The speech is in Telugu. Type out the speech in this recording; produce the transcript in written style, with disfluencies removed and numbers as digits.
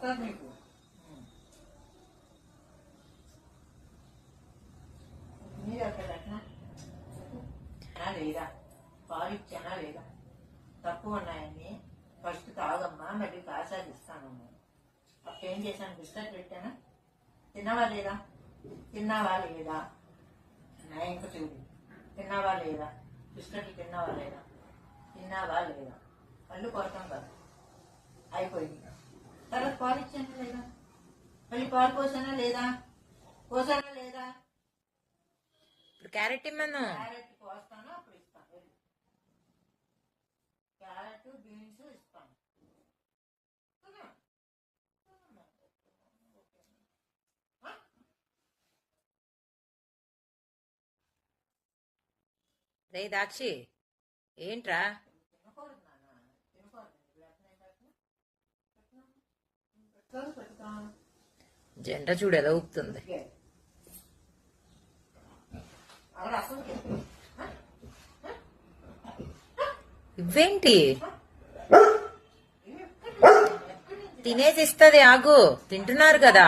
వస్తుంది మీకు. మీరు అక్కడ లేదా పాలు ఇచ్చానా లేదా? తక్కువ ఉన్నాయని ఫస్ట్ తాగమ్మా, మళ్ళీ కాసాలు ఇస్తానమ్మా. అప్పుడు ఏం చేశాను? బిస్కెట్ పెట్టానా? తిన్నావా లేదా? తిన్నావా లేదా? ఇంకా చూడు, తిన్నావా లేదా? బిస్కెట్లు తిన్నావా లేదా? తిన్నావా లేదా? కళ్ళు కొడతాం కదా, అయిపోయింది. తర్వాత పాలు ఇచ్చానా లేదా? మళ్ళీ పాలు పోసానా లేదా? పోసానా లేదా? ఇప్పుడు క్యారెట్ ఇమ్మను. క్యారెట్ పోస్తాను, అప్పుడు ఇస్తాను. క్యారెట్ బీన్స్ ఇస్తాను. రే దాక్షి, ఏంట్రా? జెండ చూడు ఎలా ఊపుతుంది. ఇవేంటి? తినేసి ఇస్తుంది, ఆగు. తింటున్నారు కదా.